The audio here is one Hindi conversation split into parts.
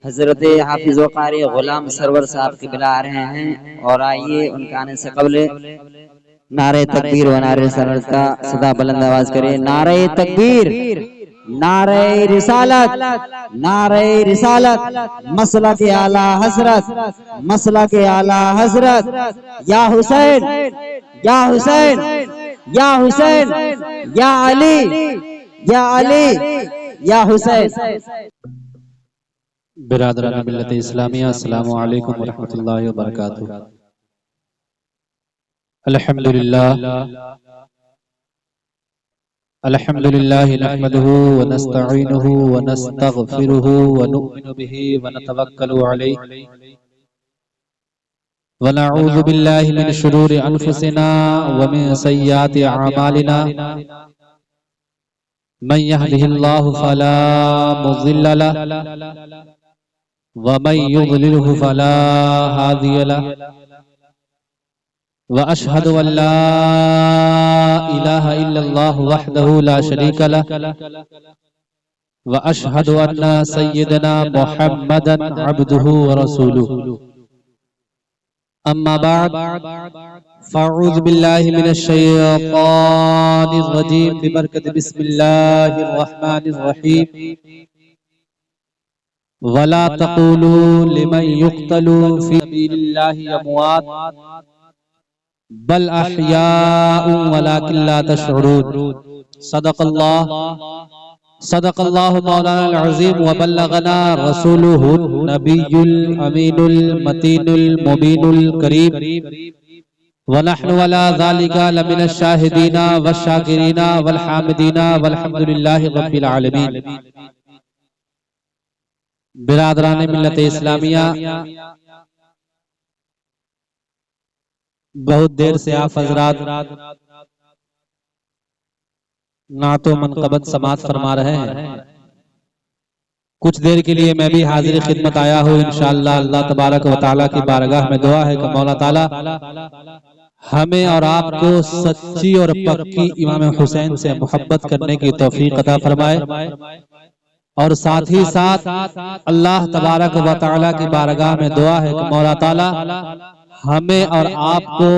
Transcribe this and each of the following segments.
हजरत हाफिज कारी गुलाम सरवर साहब के बिला आ रहे हैं और आइए उनके आने से कबल नारे तकबीर व नारे रिसालत का सदा बुलंद आवाज करें। नारे तकबीर, नारे रिसालत, नारे रिसालत, मसला के आला हजरत, मसला के आला हजरत, या हुसैन, या हुसैन, या हुसैन, या अली, या अली, या हुसैन। बिरादरान मिल्लत इस्लामिया, अस्सलामु अलैकुम व रहमतुल्लाहि व बरकातुहू। अल्हम्दुलिल्लाह अल्हम्दुलिल्लाह नहमदुहु व नस्तईनुहु व नस्तगफिरुहु व नु'मिनु बिही व नतवक्कलु अलैहि व नऊज़ु बिल्लाहि मिन शुरूरि अनफुसिना व मिन सय्यिआति अमालिना। मन यहदिहिल्लाहु फला मुज़िल्ल लहु व मन युज़लिलहु फला हादिय लहु व अशहदु अल्ला इलाहा इल्लल्लाहु वहदहु ला शरीका लहु व अशहदु अन्ना सय्यदना मुहम्मदन अब्दुहु व रसूलुहु। अम्मा बाद फ़अऊज़ु बिल्लाहि मिनश शैतानिर रजीम बिबरकति बिस्मिल्लाहिर रहमानिर रहीम। वला तक़ूलू लिमन युक़्तलू फ़ी सबीलिल्लाहि अमवात बल अहयाउ वलाकिन ला तशऊरून। सदक़ल्लाहु मौलाना अज़ीम व बल्लगना रसूलुहुन नबियुल अमीनुल मतीनुल मुबीनुल करीम व नहनु अला ज़ालिका लमिनश शाहिदीना वश शाकिरीना वल हामिदीना वल्हम्दुलिल्लाहि रब्बिल आलमीन। बिरादरान मिल्लत इस्लामिया, बहुत देर से आप हजरात नातो मनक़बत समात फरमा रहे हैं। कुछ देर के लिए मैं भी हाजिर खिदमत आया हूँ। इंशाअल्लाह अल्लाह तबारक व तआला की बारगाह में दुआ है कि मौला ताला हमें और आपको सच्ची और पक्की इमाम हुसैन से मोहब्बत करने की तौफीक अता फरमाए और साथ ही साथ अल्लाह तबारक व तआला की बारगाह में दुआ है कि मौला ताला हमें और आपको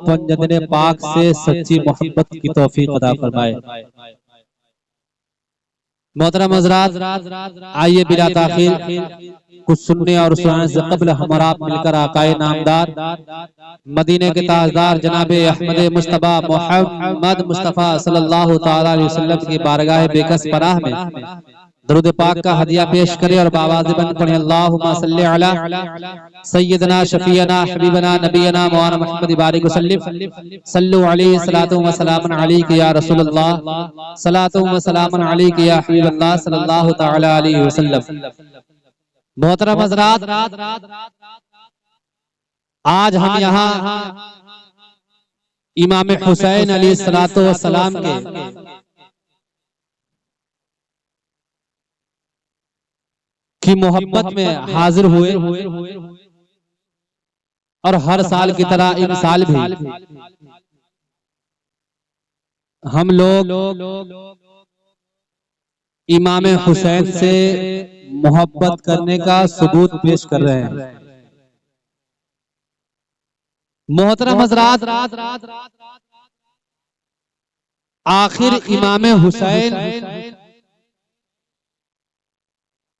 पंजदने पाक से सच्ची मोहब्बत की तौफीक अता फरमाए। मोहतरम हज़रात, आइए बिला ताखीर कुछ सुनने और सुनाने से कबल हम और आप मिलकर आकाए नामदार मदीने के ताजदार जनाब अहमद मुस्तफा मोहम्मद मुस्तफा सल्लल्लाहु तआला अलैहि वसल्लम की बारगाह बेकस पनाह में दरूद पाक का हदिया पेश करें और बावाज़ बंद पढ़ें। अल्लाहुम्मा सल्ली अला सय्यदना शफीना हबीबना नबीना मौलाना मुहम्मद बारिक वसल्लिम सल्लु अलैहि सलातु व सलामुन अलैका या रसूलल्लाह सलातु व सलामुन अलैका या हबीबल्लाह सल्लल्लाहु तआला अलैहि वसल्लम। मोहतरम हज़रात, आज हम यहाँ इमाम हुसैन अलैहिस्सलातु वस्सलाम के की मोहब्बत में हाजिर हुए और हर साल की तरह इन साल भी हम लोग इमाम हुसैन से मोहब्बत करने का सबूत पेश कर रहे हैं। मोहतरम हज़रात, आखिर इमाम हुसैन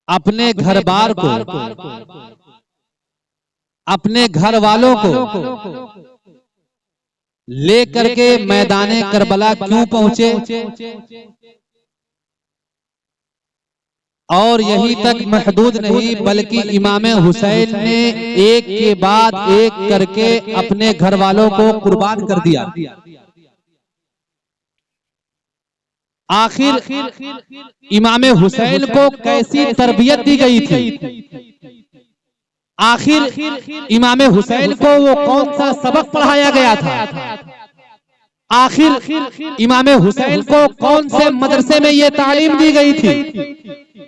अपने घर बार को, अपने घर वालों को लेकर के मैदाने करबला क्यों पहुंचे और यहीं तक महदूद नहीं बल्कि इमाम हुसैन ने एक के बाद एक करके अपने घर वालों को कुर्बान कर दिया। आखिर इमाम हुसैन को कैसी तरबियत दी गई थी? आखिर इमाम हुसैन को वो कौन सा सबक पढ़ाया गया था? आखिर इमाम हुसैन को कौन से मदरसे में ये तालीम दी गई थी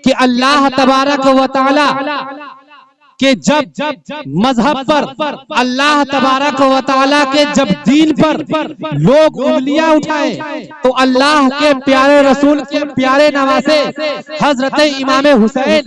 कि अल्लाह तबारक व तआला कि जब मजहब पर अल्लाह तबारक व तआला के जब दीन पर लोग उंगलियां उठाए तो अल्लाह के प्यारे रसूल के प्यारे नवासे हजरत इमाम हुसैन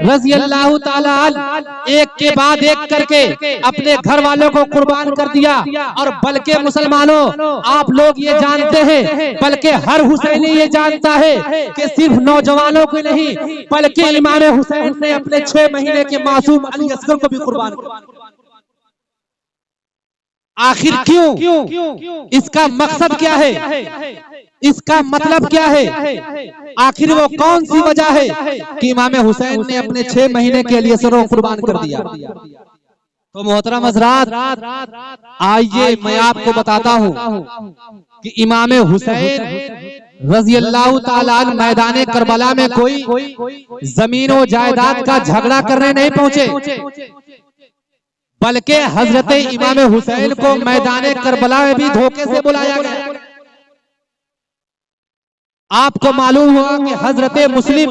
रजी अल्लाह ताला अन्हु एक के बाद एक करके अपने घर वालों को कुर्बान कर दिया। और बल्कि मुसलमानों, आप लोग ये जानते हैं, बल्कि हर हुसैनी ये जानता है कि सिर्फ नौजवानों को नहीं, बल्कि इमाम हुसैन ने अपने 6 महीने के मासूम अली असगर को भी कुर्बान किया। आखिर क्यों? इसका मकसद क्या है? इसका मतलब क्या है? आखिर वो कौन सी वजह है कि इमाम हुसैन ने अपने 6 महीने के लिए असगर को कुर्बान कर दिया? तो मोहतरम हज़रात, आइए मैं आपको बताता हूँ कि इमाम हुसैन रज़ी अल्लाह ताला अन्हु मैदान करबला में कोई जमीन और जायदाद का झगड़ा करने नहीं पहुंचे, बल्कि हजरत इमाम हुसैन को मैदान करबला में भी धोखे से बुलाया गया। आपको मालूम होगा कि हजरत मुस्लिम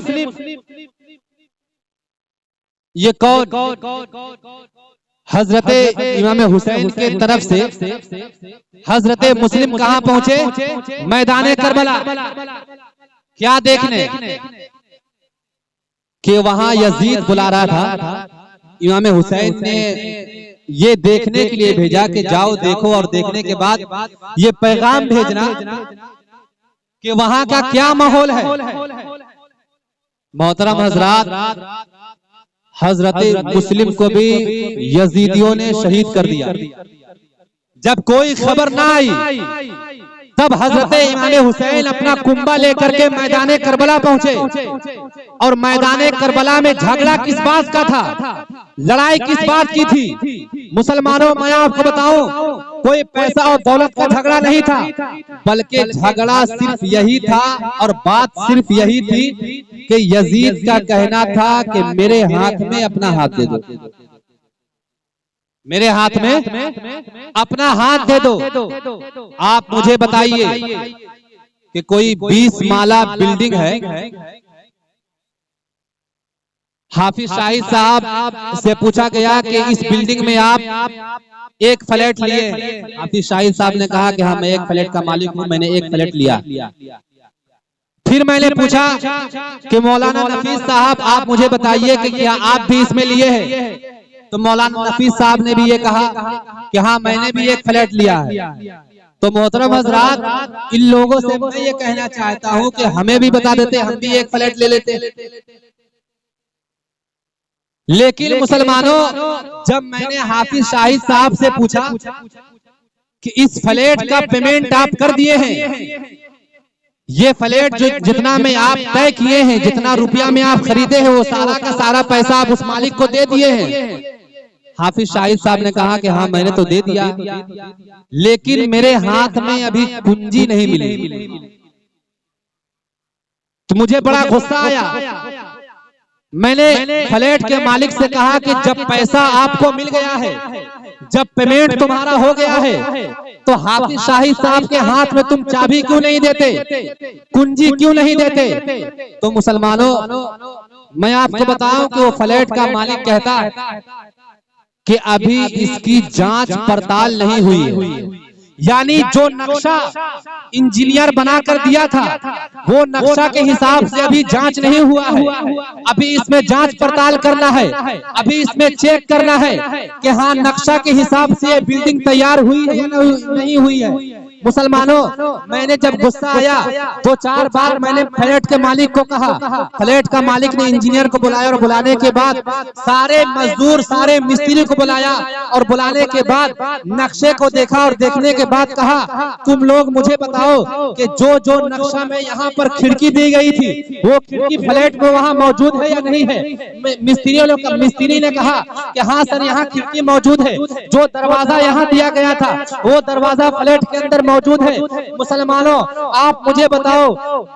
ये कौन? हजरत इमाम हुसैन के तरफ से हजरत मुस्लिम कहां पहुंचे? मैदान करबला। क्या देखने? कि वहां यजीद बुला रहा था। इमाम हुसैन ने ये देखने के लिए भेजा कि जाओ देखो, और देखने के बाद ये पैगाम भेजना कि वहां का क्या माहौल है। मोहतरम हजरात, हजरत मुस्लिम को भी यजीदियों ने शहीद कर दिया। जब कोई खबर ना आई, तब हजरत इमाम हुसैन अपना कुंबा लेकर के मैदान करबला पहुंचे। और मैदान करबला में झगड़ा किस बात का था? लड़ाई किस बात की थी? मुसलमानों, मैं आपको बताऊं, कोई पैसा और दौलत का झगड़ा नहीं था, बल्कि झगड़ा सिर्फ यही था और बात सिर्फ यही थी कि यजीद का कहना था कि मेरे हाथ में अपना हाथ दे दो, मेरे हाथ में अपना हाथ दे दो। आप मुझे बताइए कि कोई 20 माला बिल्डिंग है, हाफिज शाहिद साहब से पूछा गया कि इस बिल्डिंग में आप एक फ्लैट लिए। हाफिज शाहिद साहब ने कहा कि हाँ, मैं एक फ्लैट का मालिक हूं, मैंने एक फ्लैट लिया। फिर मैंने पूछा कि मौलाना नफीस साहब, आप मुझे बताइए कि क्या आप भी इसमें लिए हैं? तो मौलाना नफीस साहब ने भी ये कहा कि हाँ, मैंने भी एक फ्लैट लिया है। तो मोहतरम हजरात, इन लोगों से मैं ये कहना चाहता हूँ कि हमें भी बता देते, हम भी एक फ्लैट ले लेते। लेकिन मुसलमानों, जब मैंने हाफिज शाहिद साहब से पूछा कि इस फ्लैट का पेमेंट आप कर दिए हैं, ये फ्लैट जो जितना में आप तय किए हैं, जितना रुपया में आप खरीदे हैं, वो सारा का सारा पैसा आप उस मालिक को दे दिए हैं? हाफिज शाहिद साहब ने कहा कि हाँ, मैंने तो दे दिया, लेकिन मेरे हाथ में अभी कुंजी नहीं मिली। तो मुझे बड़ा गुस्सा आया। मैंने फ्लैट के मालिक से कहा कि जब पैसा आपको मिल गया है, जब पेमेंट तुम्हारा हो गया है, तो हाफिज शाहिद साहब के हाथ में तुम चाबी क्यों नहीं देते, कुंजी क्यों नहीं देते? तो मुसलमानों, मैं आपको बताऊं कि वो फ्लैट का मालिक कहता है कि अभी इसकी जांच पड़ताल नहीं हुई। यानी जो नक्शा इंजीनियर बनाकर दिया था, वो नक्शा के हिसाब से अभी जांच नहीं हुआ है। अभी इसमें जांच पड़ताल करना है, अभी इसमें चेक करना है कि हाँ, नक्शा के हिसाब से ये बिल्डिंग तैयार हुई है या नहीं हुई है। मुसलमानों, मैंने जब गुस्सा आया, 2-4 बार मैंने फ्लैट के मालिक को कहा। फ्लैट का मालिक ने इंजीनियर को बुलाया और बुलाने के बाद सारे मजदूर, सारे मिस्त्री को बुलाया और बुलाने के बाद नक्शे को देखा और देखने के बाद कहा, तुम लोग मुझे बताओ कि जो नक्शा में यहाँ पर खिड़की दी गई थी, वो खिड़की फ्लैट में वहाँ मौजूद है या नहीं है? मिस्त्री ने कहा कि हाँ सर, यहाँ खिड़की मौजूद है। जो दरवाजा यहाँ दिया गया था, वो दरवाजा फ्लैट के अंदर मौजूद है। मुसलमानों, आप मुझे बताओ,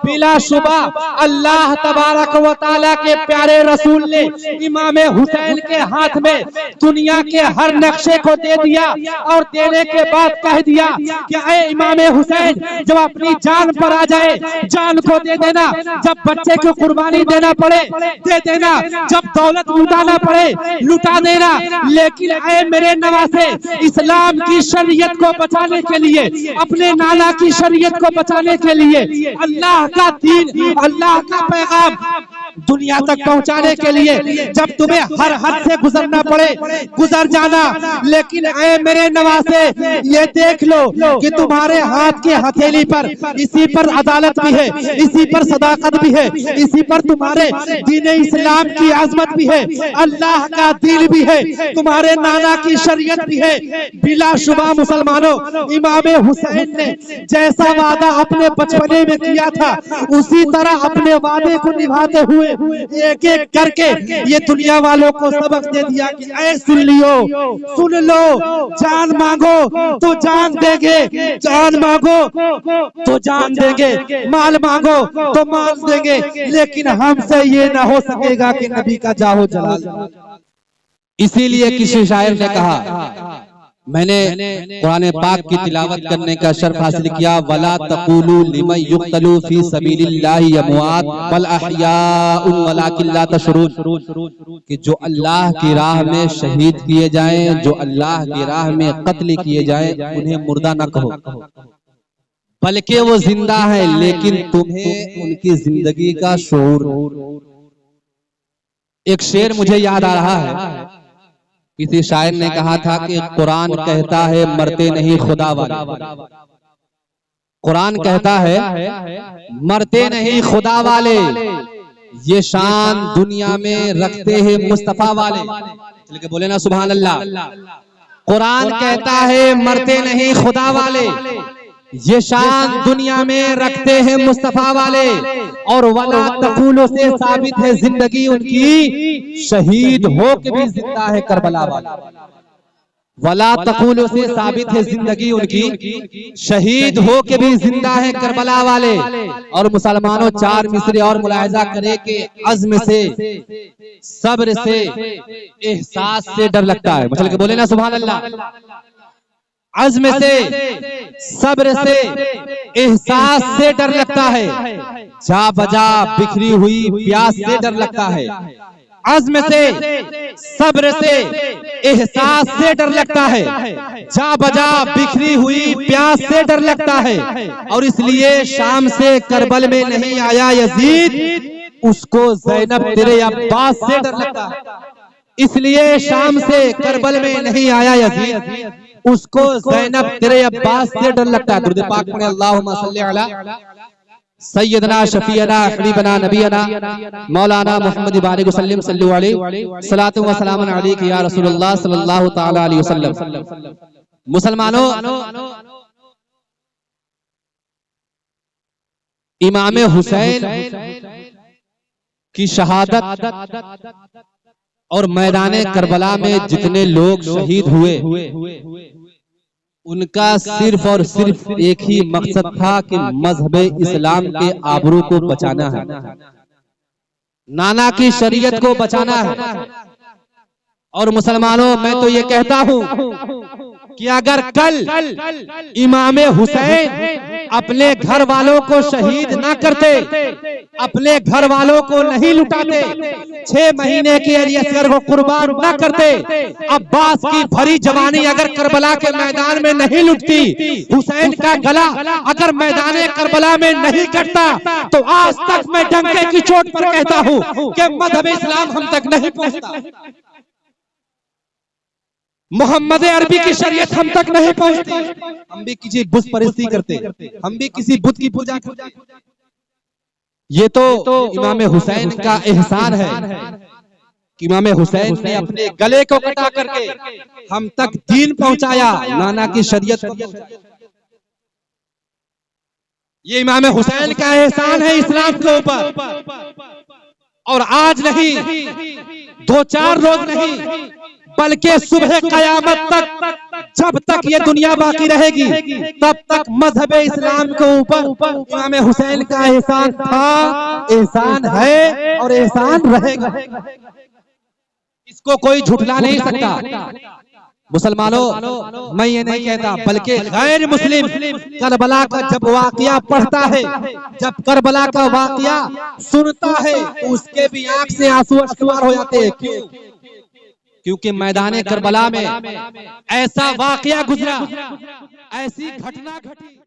बिलाशुबा अल्लाह तबारक व तआला के प्यारे रसूल ने इमाम हुसैन के हाथ में दुनिया के हर नक्शे को दे दिया और देने के बाद कह दिया कि ऐ इमाम हुसैन, जब अपनी जान पर आ जाए जान को दे देना, जब बच्चे को कुर्बानी देना पड़े दे देना, जब दौलत लुटाना पड़े लुटा देना, लेकिन ऐ मेरे नवासे, इस्लाम की शरीयत को बचाने के लिए, अपने नाना की शरीयत को बचाने के लिए, अल्लाह का दीन, अल्लाह का पैगाम दुनिया तक पहुंचाने के लिए जब तुम्हें हर हद से गुजरना पड़े गुजर जाना, लेकिन ऐ मेरे नवासे, ये देख लो कि तुम्हारे हाथ की हथेली पर इसी पर अदालत भी है, इसी पर सदाकत भी है, इसी पर तुम्हारे दीन इस्लाम की आजमत भी है, अल्लाह का दीन भी है, तुम्हारे नाना की शरीयत भी है। बिलाशुबा मुसलमानों, इमाम हुसैन ने जैसा वादा अपने बचपने में किया था उसी तरह अपने वादे को निभाते हुए एक एक करके ये दुनिया वालों को सबक दे दिया कि ऐ सुन लियो, सुन लो, जान मांगो तो जान देंगे, जान मांगो तो जान देंगे, माल मांगो तो माल देंगे, लेकिन हमसे ये ना हो सकेगा कि नबी का जाहो जलाल। इसीलिए किसी शायर ने कहा, मैंने कुरान पाक की तिलावत करने का शर्फ हासिल किया, वला तक़ूलू लिमन युक़तलू फी सबीलिल्लाहि अमवात बल अहयाउन वलाकिन ला तशऊरून, कि जो अल्लाह की राह में शहीद किए जाएं, जो अल्लाह की राह में कत्ल किए जाएं, उन्हें मुर्दा न कहो, बल्कि वो जिंदा है, लेकिन तुम्हें उनकी जिंदगी का शऊर। एक शेर मुझे याद आ रहा है, किसी शायर ने कहा था कि कुरान कहता है मरते नहीं खुदा वाले, कुरान कहता है मरते नहीं खुदा वाले, ये शान दुनिया में रखते हैं मुस्तफा वाले। चल के बोले ना सुभान अल्लाह। कुरान कहता है मरते नहीं खुदा वाले, ये शान दुनिया में रखते हैं मुस्तफा वाले, और वला तक़ूलो से साबित है जिंदगी उनकी शहीद हो के भी जिंदा है करबला वाले। वला तक़ूलो से साबित है जिंदगी उनकी शहीद हो के भी जिंदा है करबला वाले। और मुसलमानों, चार मिसरे और मुलाहिजा करें कि अज़्म से, सब्र से, एहसास से डर लगता है। मतलब बोले ना सुभान अल्लाह। अज़्म से, सब्र से, एहसास से डर लगता है, जा बजा बिखरी हुई प्यास से डर लगता है। अज़्म से, सब्र से, एहसास से डर लगता है, जा बजा बिखरी हुई प्यास से डर लगता है। और इसलिए शाम से करबल में नहीं आया यजीद, उसको ज़ैनब तेरे अब्बास से डर लगता है। इसलिए शाम से करबल में नहीं आया यजीद, उसको ज़ैनब तेरे अब्बास से डर लगता है। दुरूद पाक पढ़े, अल्लाहुम्मा सल्ली अला सय्यदना शफीअना हबीबना नबीना मौलाना मुहम्मद बारिक वसल्लम सल्लल्लाहु अलैहि सलातु व सलामुन अलैका या रसूलुल्लाह सल्लल्लाहु तआला अलैहि वसल्लम। मुसलमानों, इमाम हुसैन की शहादत और मैदान करबला में जितने लोग शहीद हुए, उनका सिर्फ और सिर्फ एक ही मकसद था कि मजहब इस्लाम के आबरू को बचाना है, नाना की शरीयत को बचाना है। और मुसलमानों, मैं तो ये कहता हूं कि अगर कल इमाम हुसैन अपने घर वालों को शहीद ना करते, अपने घर वालों को नहीं लुटाते, 6 महीने के असगर को कुर्बान ना करते, अब्बास की भरी जवानी अगर करबला के मैदान में नहीं लुटती, हुसैन का गला अगर मैदान करबला में नहीं कटता, तो आज तक मैं डंके की चोट पर कहता हूं कि मजहब इस्लाम हम तक नहीं पहुंचता, मोहम्मद अरबी की शरीयत हम तक नहीं पहुंचती। हम भी किसी बुत परस्ती करते, हम भी किसी बुत की पूजा करते। ये तो इमाम हुसैन का एहसान है कि इमाम हुसैन ने अपने गले को कटा करके हम तक दीन पहुंचाया, नाना की शरीयत। ये इमाम हुसैन का एहसान है इस्लाम के ऊपर। और आज नहीं, 2-4 रोज नहीं, बल्कि सुबह कयामत तक जब तक ये दुनिया बाकी रहेगी तब तक मजहब इस्लाम के ऊपर इमाम हुसैन का एहसान था, एहसान है और एहसान रहेगा। इसको कोई झुठला नहीं सकता। मुसलमानों, मैं ये नहीं कहता, बल्कि गैर मुस्लिम करबला का जब वाकया पढ़ता है, जब करबला का वाकया सुनता है, तो उसके भी आंख से आंसू अश्कवार हो जाते हैं। क्यों? क्योंकि मैदान करबला में ऐसा वाकया गुजरा, ऐसी घटना घटी।